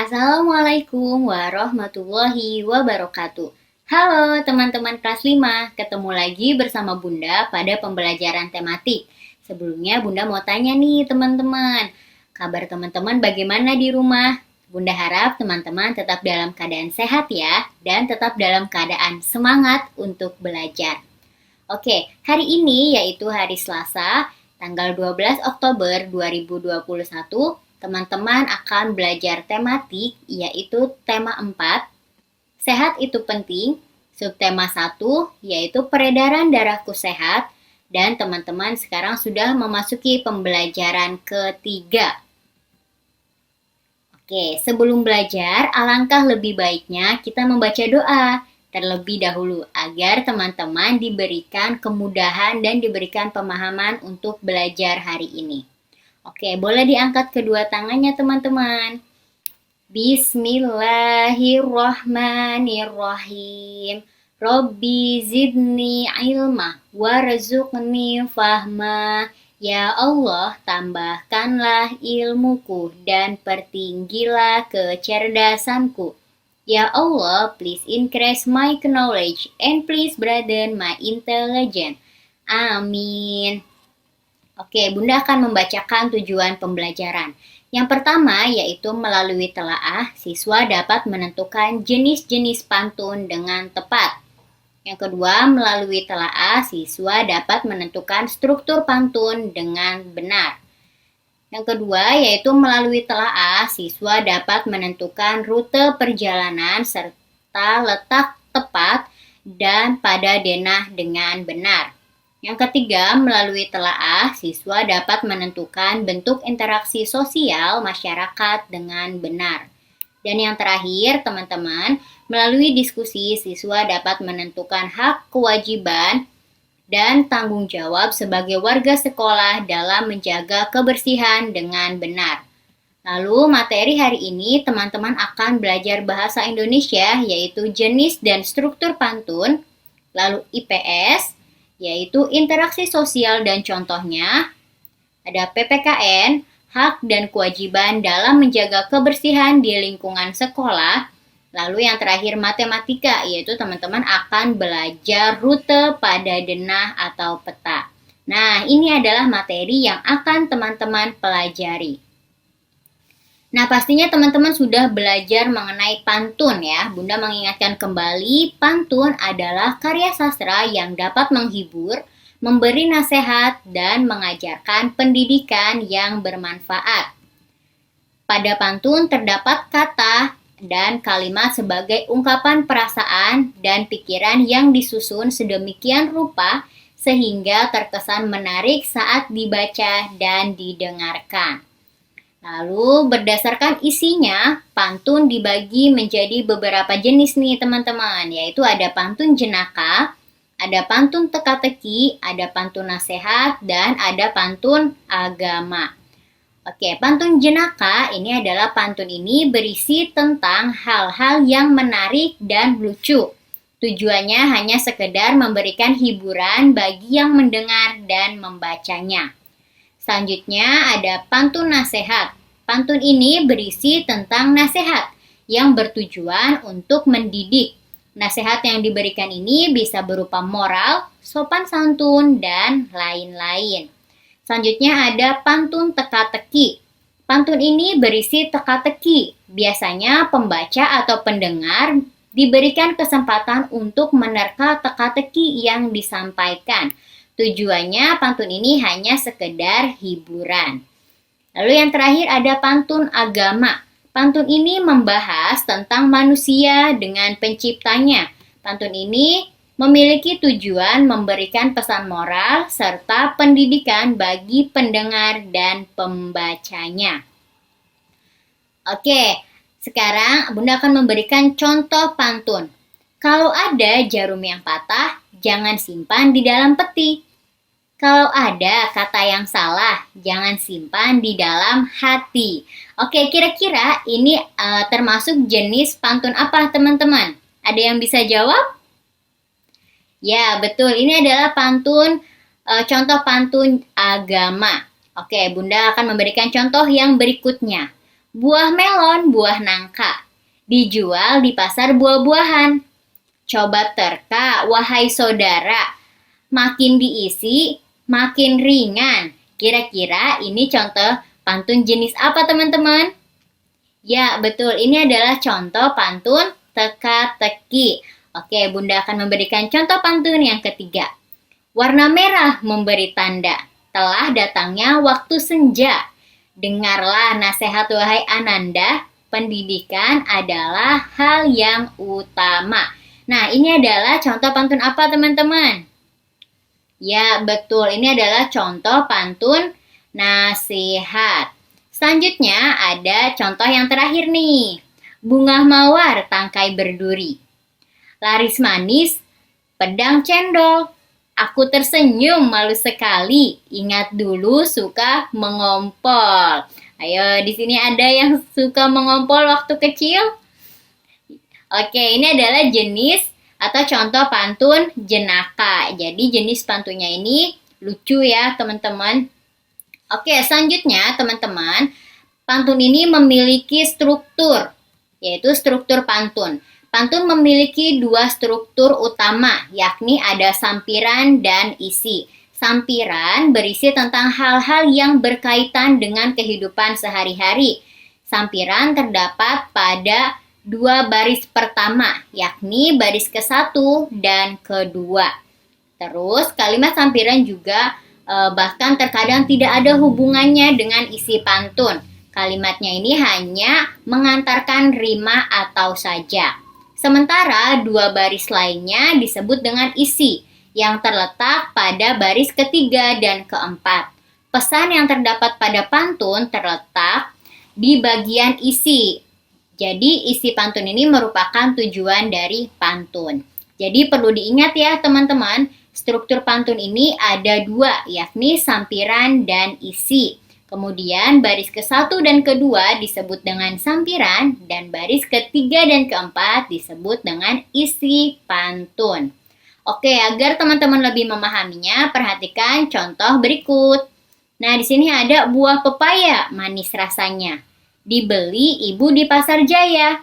Assalamualaikum warahmatullahi wabarakatuh. Halo teman-teman kelas 5, ketemu lagi bersama Bunda pada pembelajaran tematik. Sebelumnya Bunda mau tanya nih teman-teman, kabar teman-teman bagaimana di rumah? Bunda harap teman-teman tetap dalam keadaan sehat ya, dan tetap dalam keadaan semangat untuk belajar. Oke, hari ini yaitu hari Selasa, tanggal 12 Oktober 2021, teman-teman akan belajar tematik, yaitu tema 4, sehat itu penting, subtema 1, yaitu peredaran darahku sehat, dan teman-teman sekarang sudah memasuki pembelajaran ketiga. Oke, sebelum belajar, alangkah lebih baiknya kita membaca doa terlebih dahulu agar teman-teman diberikan kemudahan dan diberikan pemahaman untuk belajar hari ini. Oke, boleh diangkat kedua tangannya teman-teman. Bismillahirrahmanirrahim. Robbi zidni ilma warzuqni fahma. Ya Allah, tambahkanlah ilmuku dan pertinggilah kecerdasanku. Ya Allah, please increase my knowledge and please broaden my intelligence. Amin. Oke, Bunda akan membacakan tujuan pembelajaran. Yang pertama yaitu melalui telaah, siswa dapat menentukan jenis-jenis pantun dengan tepat. Yang kedua, melalui telaah, siswa dapat menentukan struktur pantun dengan benar. Yang kedua, yaitu melalui telaah, siswa dapat menentukan rute perjalanan serta letak tepat dan pada denah dengan benar. Yang ketiga, melalui telaah, siswa dapat menentukan bentuk interaksi sosial masyarakat dengan benar. Dan yang terakhir, teman-teman, melalui diskusi, siswa dapat menentukan hak, kewajiban, dan tanggung jawab sebagai warga sekolah dalam menjaga kebersihan dengan benar. Lalu materi hari ini teman-teman akan belajar bahasa Indonesia yaitu jenis dan struktur pantun, lalu IPS yaitu interaksi sosial dan contohnya, ada PPKN, hak dan kewajiban dalam menjaga kebersihan di lingkungan sekolah. Lalu yang terakhir matematika, yaitu teman-teman akan belajar rute pada denah atau peta. Nah, ini adalah materi yang akan teman-teman pelajari. Nah, pastinya teman-teman sudah belajar mengenai pantun ya. Bunda mengingatkan kembali, pantun adalah karya sastra yang dapat menghibur, memberi nasihat, dan mengajarkan pendidikan yang bermanfaat. Pada pantun terdapat kata dan kalimat sebagai ungkapan perasaan dan pikiran yang disusun sedemikian rupa sehingga terkesan menarik saat dibaca dan didengarkan. Lalu berdasarkan isinya, pantun dibagi menjadi beberapa jenis nih teman-teman, yaitu ada pantun jenaka, ada pantun teka-teki, ada pantun nasihat, dan ada pantun agama. Oke, pantun jenaka ini adalah pantun ini berisi tentang hal-hal yang menarik dan lucu. Tujuannya hanya sekedar memberikan hiburan bagi yang mendengar dan membacanya. Selanjutnya ada pantun nasihat. Pantun ini berisi tentang nasihat yang bertujuan untuk mendidik. Nasihat yang diberikan ini bisa berupa moral, sopan santun, dan lain-lain. Selanjutnya ada pantun teka-teki. Pantun ini berisi teka-teki. Biasanya pembaca atau pendengar diberikan kesempatan untuk menerka teka-teki yang disampaikan. Tujuannya pantun ini hanya sekedar hiburan. Lalu yang terakhir ada pantun agama. Pantun ini membahas tentang manusia dengan penciptanya. Pantun ini memiliki tujuan memberikan pesan moral serta pendidikan bagi pendengar dan pembacanya. Oke, sekarang Bunda akan memberikan contoh pantun. Kalau ada jarum yang patah, jangan simpan di dalam peti. Kalau ada kata yang salah, jangan simpan di dalam hati. Oke, kira-kira ini termasuk jenis pantun apa teman-teman? Ada yang bisa jawab? Ya, betul. Ini adalah contoh pantun agama. Oke, Bunda akan memberikan contoh yang berikutnya. Buah melon, buah nangka. Dijual di pasar buah-buahan. Coba terka, wahai saudara. Makin diisi, makin ringan. Kira-kira ini contoh pantun jenis apa teman-teman? Ya, betul. Ini adalah contoh pantun teka-teki. Oke, Bunda akan memberikan contoh pantun yang ketiga. Warna merah memberi tanda, telah datangnya waktu senja. Dengarlah nasihat wahai Ananda, pendidikan adalah hal yang utama. Nah, ini adalah contoh pantun apa teman-teman? Ya, betul. Ini adalah contoh pantun nasihat. Selanjutnya ada contoh yang terakhir nih. Bunga mawar tangkai berduri. Laris manis, pedang cendol. Aku tersenyum malu sekali. Ingat dulu suka mengompol. Ayo, di sini ada yang suka mengompol waktu kecil? Oke, ini adalah jenis atau contoh pantun jenaka. Jadi jenis pantunnya ini lucu ya teman-teman. Oke, selanjutnya teman-teman, pantun ini memiliki struktur, yaitu struktur pantun. Pantun memiliki dua struktur utama, yakni ada sampiran dan isi. Sampiran berisi tentang hal-hal yang berkaitan dengan kehidupan sehari-hari. Sampiran terdapat pada dua baris pertama, yakni baris ke-1 dan kedua. Terus kalimat sampiran juga bahkan terkadang tidak ada hubungannya dengan isi pantun. Kalimatnya ini hanya mengantarkan rima atau saja. Sementara dua baris lainnya disebut dengan isi, yang terletak pada baris ketiga dan keempat. Pesan yang terdapat pada pantun terletak di bagian isi. Jadi isi pantun ini merupakan tujuan dari pantun. Jadi perlu diingat ya teman-teman, struktur pantun ini ada dua, yakni sampiran dan isi. Kemudian baris ke-1 dan kedua disebut dengan sampiran dan baris ketiga dan keempat disebut dengan isi pantun. Oke, agar teman-teman lebih memahaminya, perhatikan contoh berikut. Nah, di sini ada buah pepaya, manis rasanya. Dibeli ibu di pasar jaya.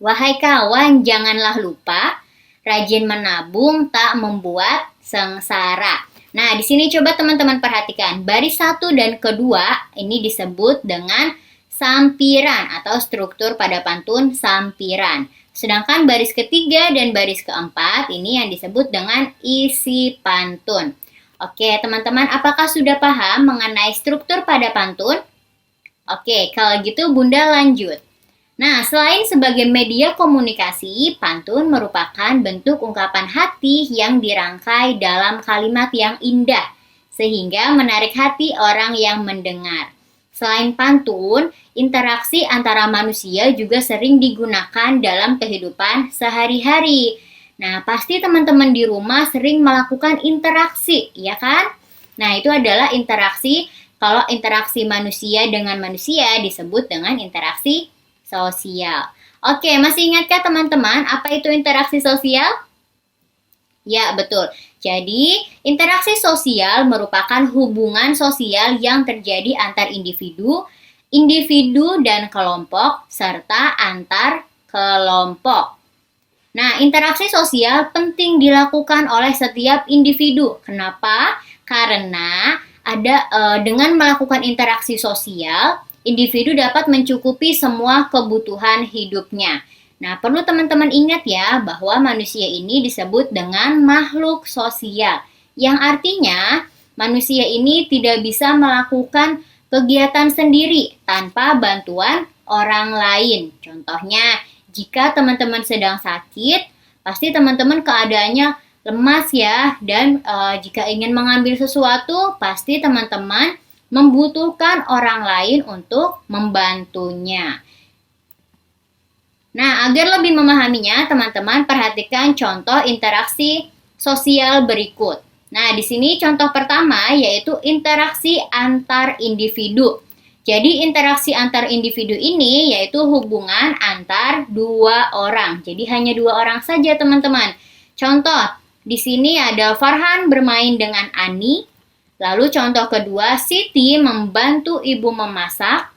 Wahai kawan, janganlah lupa, rajin menabung tak membuat sengsara. Nah, di sini coba teman-teman perhatikan, baris 1 dan kedua ini disebut dengan sampiran atau struktur pada pantun sampiran. Sedangkan baris ketiga dan baris keempat ini yang disebut dengan isi pantun. Oke, teman-teman, apakah sudah paham mengenai struktur pada pantun? Oke, kalau gitu Bunda lanjut. Nah, selain sebagai media komunikasi, pantun merupakan bentuk ungkapan hati yang dirangkai dalam kalimat yang indah, sehingga menarik hati orang yang mendengar. Selain pantun, interaksi antara manusia juga sering digunakan dalam kehidupan sehari-hari. Nah, pasti teman-teman di rumah sering melakukan interaksi, ya kan? Nah, itu adalah interaksi, kalau interaksi manusia dengan manusia disebut dengan interaksi sosial. Oke, masih ingatkah teman-teman apa itu interaksi sosial? Ya, betul. Jadi, interaksi sosial merupakan hubungan sosial yang terjadi antar individu, individu dan kelompok, serta antar kelompok. Nah, interaksi sosial penting dilakukan oleh setiap individu. Kenapa? Karena dengan melakukan interaksi sosial, individu dapat mencukupi semua kebutuhan hidupnya. Nah, perlu teman-teman ingat ya bahwa manusia ini disebut dengan makhluk sosial, yang artinya manusia ini tidak bisa melakukan kegiatan sendiri tanpa bantuan orang lain. Contohnya, jika teman-teman sedang sakit, pasti teman-teman keadaannya lemas ya, dan jika ingin mengambil sesuatu, pasti teman-teman membutuhkan orang lain untuk membantunya. Nah, agar lebih memahaminya, teman-teman perhatikan contoh interaksi sosial berikut. Nah, di sini contoh pertama yaitu interaksi antar individu. Jadi, interaksi antar individu ini yaitu hubungan antar dua orang. Jadi, hanya dua orang saja, teman-teman. Contoh, di sini ada Farhan bermain dengan Ani. Lalu contoh kedua, Siti membantu ibu memasak.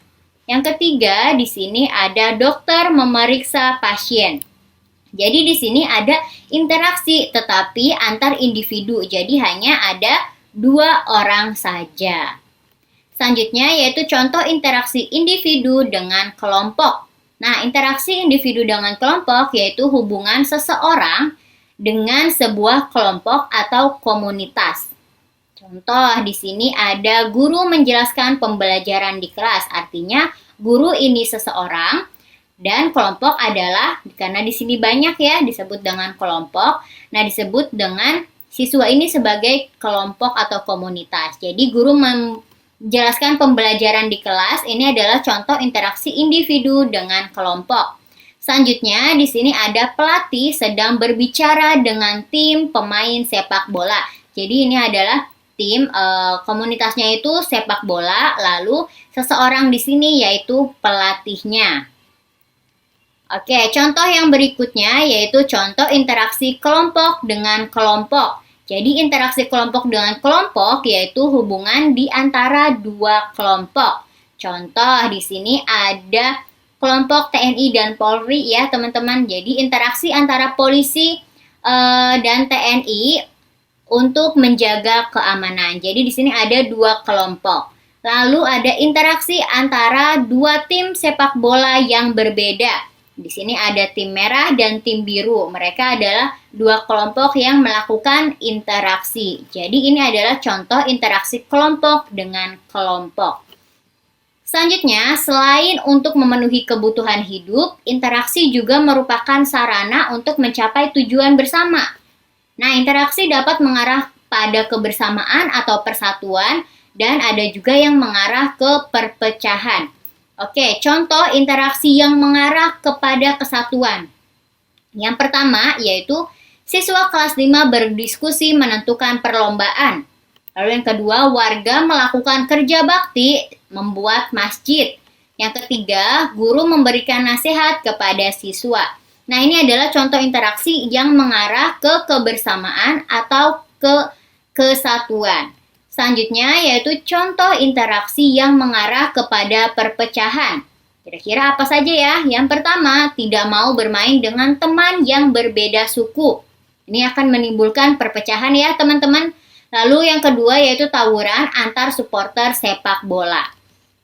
Yang ketiga, di sini ada dokter memeriksa pasien. Jadi di sini ada interaksi tetapi antar individu. Jadi hanya ada 2 orang saja. Selanjutnya yaitu contoh interaksi individu dengan kelompok. Nah, interaksi individu dengan kelompok yaitu hubungan seseorang dengan sebuah kelompok atau komunitas. Contoh di sini ada guru menjelaskan pembelajaran di kelas. Artinya guru ini seseorang dan kelompok adalah, karena di sini banyak ya disebut dengan kelompok. Nah, disebut dengan siswa ini sebagai kelompok atau komunitas. Jadi guru menjelaskan pembelajaran di kelas ini adalah contoh interaksi individu dengan kelompok. Selanjutnya di sini ada pelatih sedang berbicara dengan tim pemain sepak bola. Jadi ini adalah tim komunitasnya itu sepak bola, lalu seseorang di sini yaitu pelatihnya. Oke, contoh yang berikutnya yaitu contoh interaksi kelompok dengan kelompok. Jadi interaksi kelompok dengan kelompok yaitu hubungan di antara 2 kelompok. Contoh di sini ada kelompok TNI dan Polri ya teman-teman. Jadi interaksi antara polisi dan TNI untuk menjaga keamanan. Jadi di sini ada 2 kelompok. Lalu ada interaksi antara 2 tim sepak bola yang berbeda. Di sini ada tim merah dan tim biru. Mereka adalah 2 kelompok yang melakukan interaksi. Jadi ini adalah contoh interaksi kelompok dengan kelompok. Selanjutnya, selain untuk memenuhi kebutuhan hidup, interaksi juga merupakan sarana untuk mencapai tujuan bersama. Nah, interaksi dapat mengarah pada kebersamaan atau persatuan dan ada juga yang mengarah ke perpecahan. Oke, contoh interaksi yang mengarah kepada kesatuan. Yang pertama yaitu siswa kelas 5 berdiskusi menentukan perlombaan. Lalu yang kedua, warga melakukan kerja bakti membuat masjid. Yang ketiga, guru memberikan nasihat kepada siswa. Nah, ini adalah contoh interaksi yang mengarah ke kebersamaan atau ke kesatuan. Selanjutnya yaitu contoh interaksi yang mengarah kepada perpecahan. Kira-kira apa saja ya? Yang pertama, tidak mau bermain dengan teman yang berbeda suku. Ini akan menimbulkan perpecahan ya teman-teman. Lalu yang kedua yaitu tawuran antar supporter sepak bola.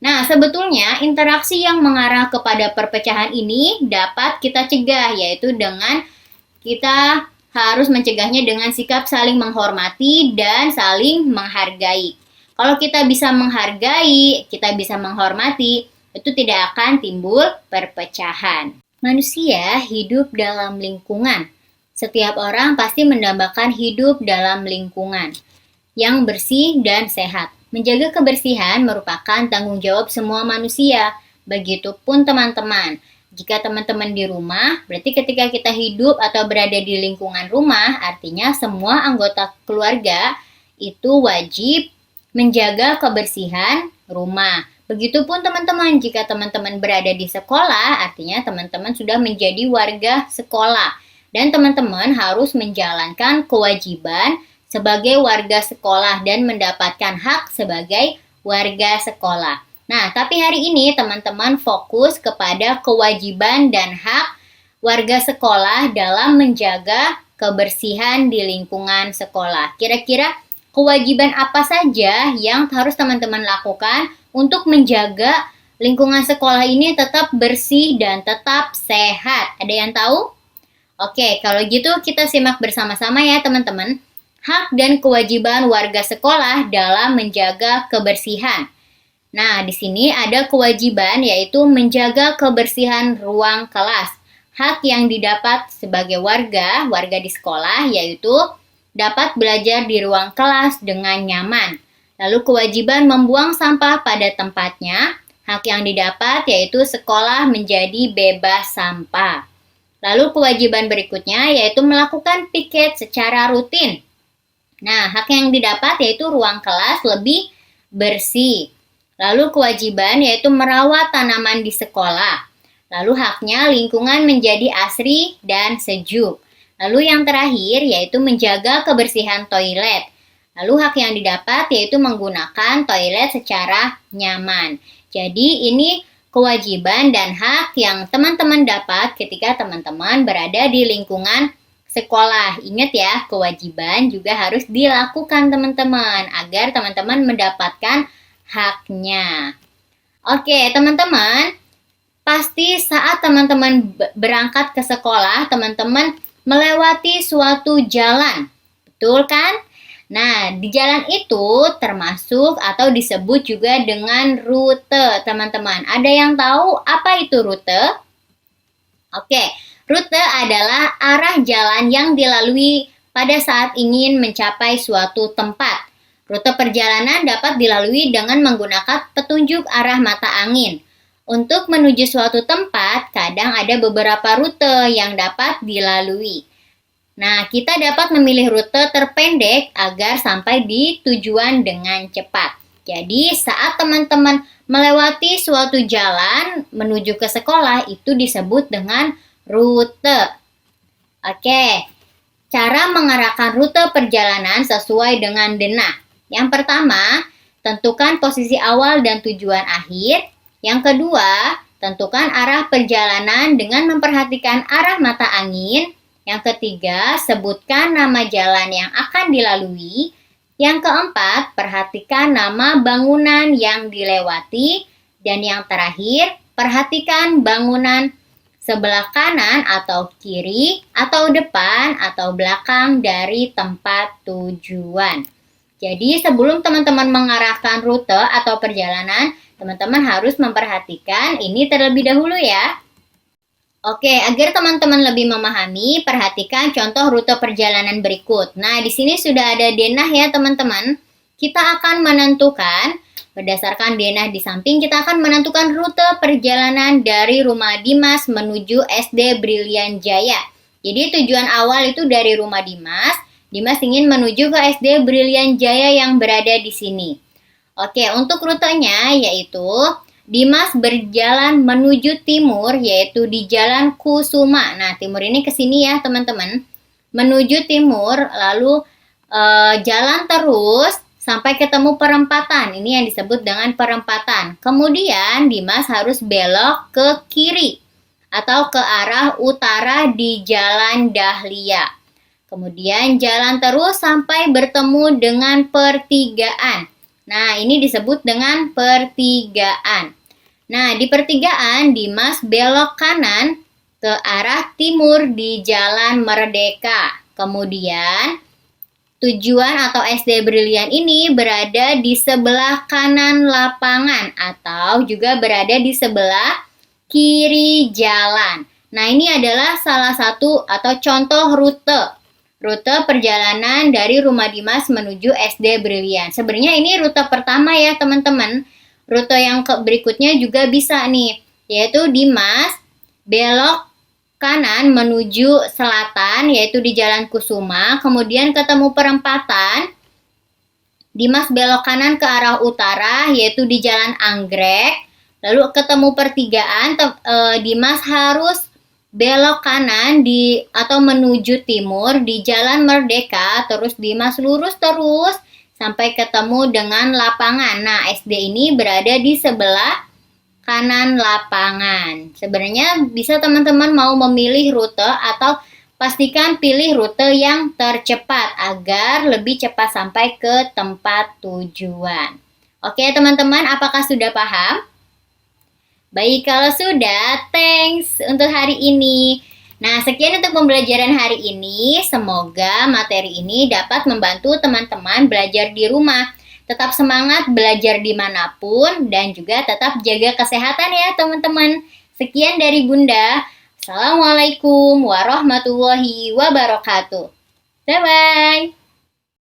Nah, sebetulnya interaksi yang mengarah kepada perpecahan ini dapat kita cegah, yaitu dengan kita harus mencegahnya dengan sikap saling menghormati dan saling menghargai. Kalau kita bisa menghargai, kita bisa menghormati, itu tidak akan timbul perpecahan. Manusia hidup dalam lingkungan. Setiap orang pasti mendambakan hidup dalam lingkungan yang bersih dan sehat. Menjaga kebersihan merupakan tanggung jawab semua manusia, begitupun teman-teman. Jika teman-teman di rumah, berarti ketika kita hidup atau berada di lingkungan rumah, artinya semua anggota keluarga itu wajib menjaga kebersihan rumah. Begitupun teman-teman, jika teman-teman berada di sekolah, artinya teman-teman sudah menjadi warga sekolah. Dan teman-teman harus menjalankan kewajiban sebagai warga sekolah dan mendapatkan hak sebagai warga sekolah. Nah, tapi hari ini teman-teman fokus kepada kewajiban dan hak warga sekolah dalam menjaga kebersihan di lingkungan sekolah. Kira-kira kewajiban apa saja yang harus teman-teman lakukan untuk menjaga lingkungan sekolah ini tetap bersih dan tetap sehat? Ada yang tahu? Oke, kalau gitu kita simak bersama-sama ya teman-teman. Hak dan kewajiban warga sekolah dalam menjaga kebersihan. Nah, di sini ada kewajiban yaitu menjaga kebersihan ruang kelas. Hak yang didapat sebagai warga di sekolah yaitu dapat belajar di ruang kelas dengan nyaman. Lalu kewajiban membuang sampah pada tempatnya. Hak yang didapat yaitu sekolah menjadi bebas sampah. Lalu kewajiban berikutnya yaitu melakukan piket secara rutin. Nah, hak yang didapat yaitu ruang kelas lebih bersih. Lalu kewajiban yaitu merawat tanaman di sekolah. Lalu haknya lingkungan menjadi asri dan sejuk. Lalu yang terakhir yaitu menjaga kebersihan toilet. Lalu hak yang didapat yaitu menggunakan toilet secara nyaman. Jadi ini kewajiban dan hak yang teman-teman dapat ketika teman-teman berada di lingkungan sekolah. Ingat ya, kewajiban juga harus dilakukan teman-teman agar teman-teman mendapatkan haknya. Oke, teman-teman, pasti saat teman-teman berangkat ke sekolah, teman-teman melewati suatu jalan. Betul kan? Nah, di jalan itu termasuk atau disebut juga dengan rute, teman-teman. Ada yang tahu apa itu rute? Oke, rute adalah arah jalan yang dilalui pada saat ingin mencapai suatu tempat. Rute perjalanan dapat dilalui dengan menggunakan petunjuk arah mata angin. Untuk menuju suatu tempat, kadang ada beberapa rute yang dapat dilalui. Nah, kita dapat memilih rute terpendek agar sampai di tujuan dengan cepat. Jadi, saat teman-teman melewati suatu jalan menuju ke sekolah, itu disebut dengan rute. Oke, cara mengarahkan rute perjalanan sesuai dengan denah. Yang pertama, tentukan posisi awal dan tujuan akhir. Yang kedua, tentukan arah perjalanan dengan memperhatikan arah mata angin. Yang ketiga, sebutkan nama jalan yang akan dilalui. Yang keempat, perhatikan nama bangunan yang dilewati. Dan yang terakhir, perhatikan bangunan sebelah kanan atau kiri, atau depan atau belakang dari tempat tujuan. Jadi sebelum teman-teman mengarahkan rute atau perjalanan, teman-teman harus memperhatikan ini terlebih dahulu ya. Oke, agar teman-teman lebih memahami, perhatikan contoh rute perjalanan berikut. Nah, di sini sudah ada denah ya teman-teman. Kita akan menentukan, berdasarkan denah di samping, kita akan menentukan rute perjalanan dari rumah Dimas menuju SD Brilian Jaya. Jadi tujuan awal itu dari rumah Dimas. Dimas ingin menuju ke SD Brilian Jaya yang berada di sini. Oke, untuk rutenya yaitu Dimas berjalan menuju timur, yaitu di Jalan Kusuma. Nah, timur ini ke sini ya, teman-teman. Menuju timur, lalu jalan terus sampai ketemu perempatan. Ini yang disebut dengan perempatan. Kemudian, Dimas harus belok ke kiri atau ke arah utara di Jalan Dahlia. Kemudian, jalan terus sampai bertemu dengan pertigaan. Nah, ini disebut dengan pertigaan. Nah, di pertigaan, Dimas belok kanan ke arah timur di Jalan Merdeka. Kemudian, tujuan atau SD Brilian ini berada di sebelah kanan lapangan atau juga berada di sebelah kiri jalan. Nah, ini adalah salah satu atau contoh rute perjalanan dari rumah Dimas menuju SD Brilian. Sebenarnya ini rute pertama ya teman-teman. Rute yang berikutnya juga bisa nih, yaitu Dimas belok kanan menuju selatan, yaitu di Jalan Kusuma. Kemudian ketemu perempatan, Dimas belok kanan ke arah utara, yaitu di Jalan Anggrek. Lalu ketemu pertigaan, Dimas harus belok kanan atau menuju timur di Jalan Merdeka, terus Dimas lurus terus sampai ketemu dengan lapangan. Nah, SD ini berada di sebelah kanan lapangan. Sebenarnya bisa teman-teman mau memilih rute atau pastikan pilih rute yang tercepat agar lebih cepat sampai ke tempat tujuan. Oke teman-teman, apakah sudah paham? Baik, kalau sudah, thanks untuk hari ini. Nah, sekian untuk pembelajaran hari ini. Semoga materi ini dapat membantu teman-teman belajar di rumah. Tetap semangat belajar dimanapun dan juga tetap jaga kesehatan ya teman-teman. Sekian dari Bunda. Assalamualaikum warahmatullahi wabarakatuh. Bye-bye.